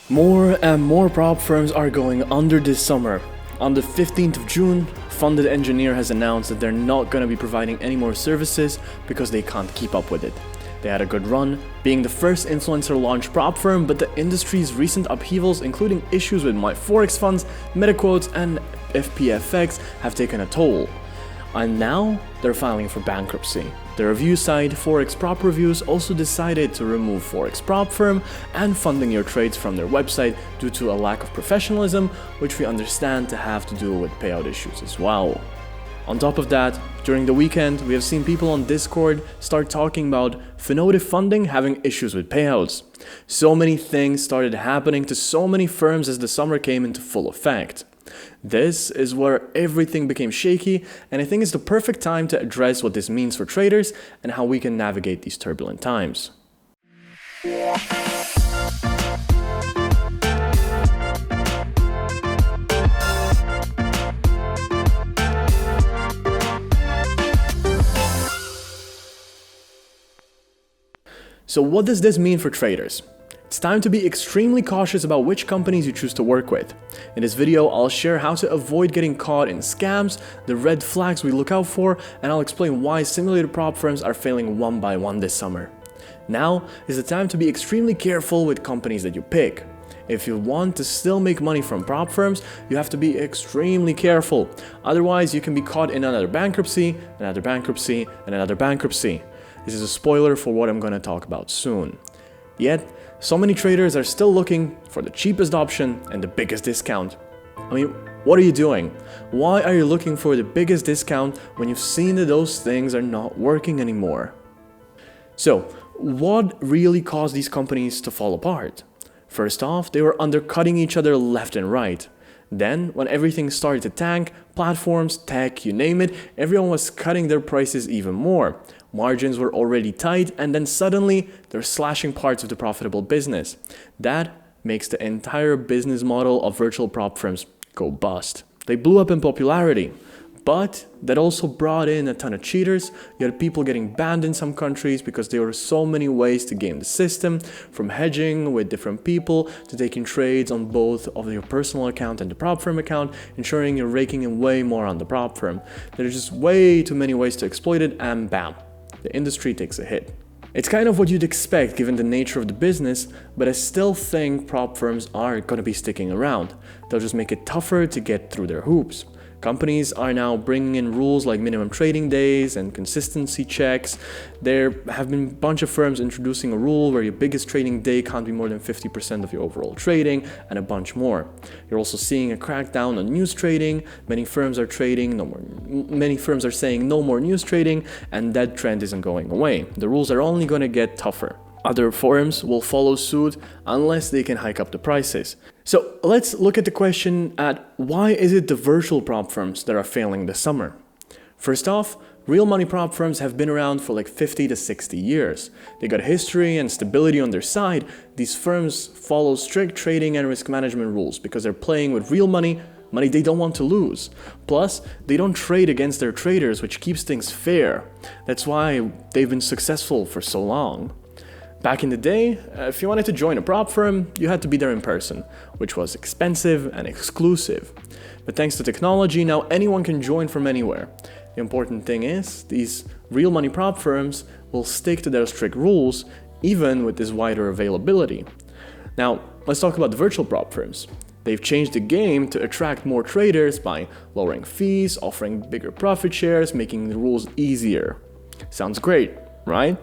More and more prop firms are going under this summer. On the 15th of June, Funded Engineer has announced that they're not going to be providing any more services because they can't keep up with it. They had a good run, being the first influencer-launched prop firm, but the industry's recent upheavals, including issues with My Forex Funds, MetaQuotes, and FPFX, have taken a toll. And now, they're filing for bankruptcy. The review site, Forex Prop Reviews, also decided to remove Forex Prop Firm and funding your trades from their website due to a lack of professionalism, which we understand to have to do with payout issues as well. On top of that, during the weekend, we have seen people on Discord start talking about Finotive funding having issues with payouts. So many things started happening to so many firms as the summer came into full effect. This is where everything became shaky, and I think it's the perfect time to address what this means for traders and how we can navigate these turbulent times. So what does this mean for traders? It's time to be extremely cautious about which companies you choose to work with. In this video, I'll share how to avoid getting caught in scams, the red flags we look out for, and I'll explain why simulated prop firms are failing one by one this summer. Now is the time to be extremely careful with companies that you pick. If you want to still make money from prop firms, you have to be extremely careful. Otherwise, you can be caught in another bankruptcy, another bankruptcy, and another bankruptcy. This is a spoiler for what I'm going to talk about soon. Yet, so many traders are still looking for the cheapest option and the biggest discount. I mean, what are you doing? Why are you looking for the biggest discount when you've seen that those things are not working anymore? So, what really caused these companies to fall apart? First off, they were undercutting each other left and right. Then, when everything started to tank, platforms, tech, you name it, everyone was cutting their prices even more. Margins were already tight, and then suddenly they're slashing parts of the profitable business. That makes the entire business model of virtual prop firms go bust. They blew up in popularity, but that also brought in a ton of cheaters. You had people getting banned in some countries because there were so many ways to game the system, from hedging with different people to taking trades on both of your personal account and the prop firm account, ensuring you're raking in way more on the prop firm. There's just way too many ways to exploit it, and bam, the industry takes a hit. It's kind of what you'd expect given the nature of the business, but I still think prop firms are going to be sticking around. They'll just make it tougher to get through their hoops. Companies are now bringing in rules like minimum trading days and consistency checks. There have been a bunch of firms introducing a rule where your biggest trading day can't be more than 50% of your overall trading, and a bunch more. You're also seeing a crackdown on news trading. Many firms are saying no more news trading, and that trend isn't going away. The rules are only going to get tougher. Other firms will follow suit unless they can hike up the prices. So let's look at the question at why is it the virtual prop firms that are failing this summer? First off, real money prop firms have been around for like 50 to 60 years. They got history and stability on their side. These firms follow strict trading and risk management rules because they're playing with real money they don't want to lose. Plus, they don't trade against their traders, which keeps things fair. That's why they've been successful for so long. Back in the day, if you wanted to join a prop firm, you had to be there in person, which was expensive and exclusive. But thanks to technology, now anyone can join from anywhere. The important thing is, these real money prop firms will stick to their strict rules, even with this wider availability. Now, let's talk about the virtual prop firms. They've changed the game to attract more traders by lowering fees, offering bigger profit shares, making the rules easier. Sounds great, right?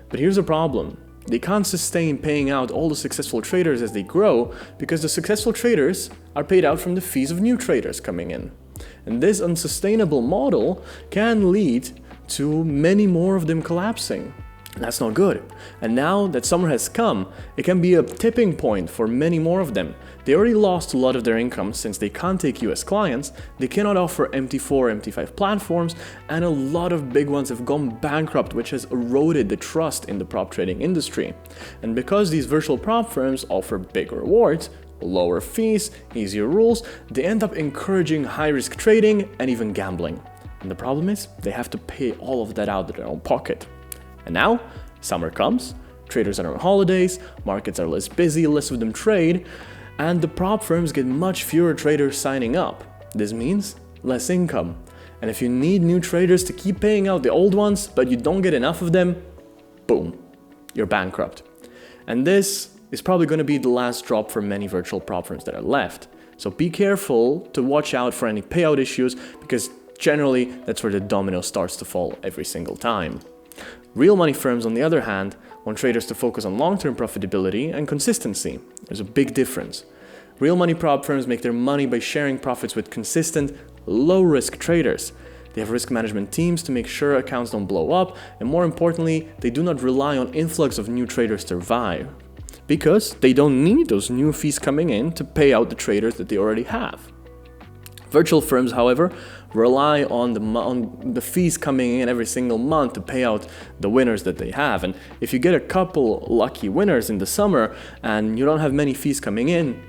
But here's a problem. They can't sustain paying out all the successful traders as they grow because the successful traders are paid out from the fees of new traders coming in. And this unsustainable model can lead to many more of them collapsing. And that's not good. And now that summer has come, it can be a tipping point for many more of them. They already lost a lot of their income since they can't take US clients, they cannot offer MT4, MT5 platforms, and a lot of big ones have gone bankrupt, which has eroded the trust in the prop trading industry. And because these virtual prop firms offer big rewards, lower fees, easier rules, they end up encouraging high-risk trading and even gambling. And the problem is, they have to pay all of that out of their own pocket. And now, summer comes, traders are on holidays, markets are less busy, less of them trade, And the prop firms get much fewer traders signing up. This means less income. And if you need new traders to keep paying out the old ones, but you don't get enough of them, boom, you're bankrupt. And this is probably going to be the last drop for many virtual prop firms that are left. So be careful to watch out for any payout issues, because generally that's where the domino starts to fall every single time. Real money firms, on the other hand, want traders to focus on long-term profitability and consistency. There's a big difference. Real money prop firms make their money by sharing profits with consistent, low-risk traders. They have risk management teams to make sure accounts don't blow up, and more importantly, they do not rely on influx of new traders to survive, because they don't need those new fees coming in to pay out the traders that they already have. Virtual firms, however, rely on the fees coming in every single month to pay out the winners that they have. And if you get a couple lucky winners in the summer and you don't have many fees coming in,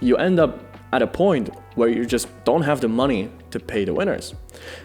you end up at a point where you just don't have the money to pay the winners.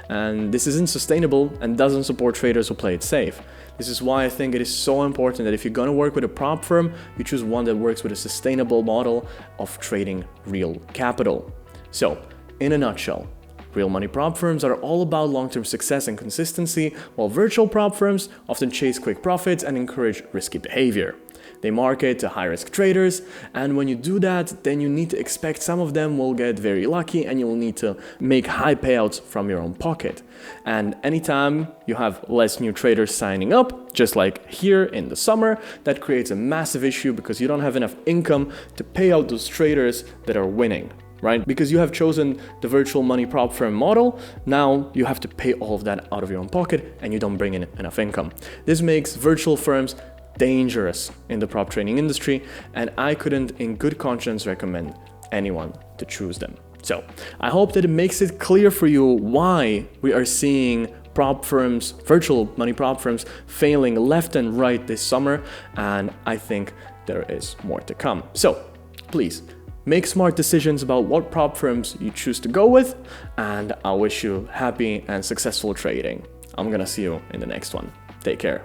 And this isn't sustainable and doesn't support traders who play it safe. This is why I think it is so important that if you're going to work with a prop firm, you choose one that works with a sustainable model of trading real capital. So, in a nutshell, real money prop firms are all about long-term success and consistency, while virtual prop firms often chase quick profits and encourage risky behavior. They market to high-risk traders, and when you do that, then you need to expect some of them will get very lucky and you'll need to make high payouts from your own pocket. And anytime you have less new traders signing up, just like here in the summer, that creates a massive issue because you don't have enough income to pay out those traders that are winning. Right? Because you have chosen the virtual money prop firm model, now you have to pay all of that out of your own pocket and you don't bring in enough income. This makes virtual firms dangerous in the prop trading industry, and I couldn't in good conscience recommend anyone to choose them. So I hope that it makes it clear for you why we are seeing prop firms, virtual money prop firms, failing left and right this summer, and I think there is more to come. So please, make smart decisions about what prop firms you choose to go with, and I wish you happy and successful trading. I'm gonna see you in the next one. Take care.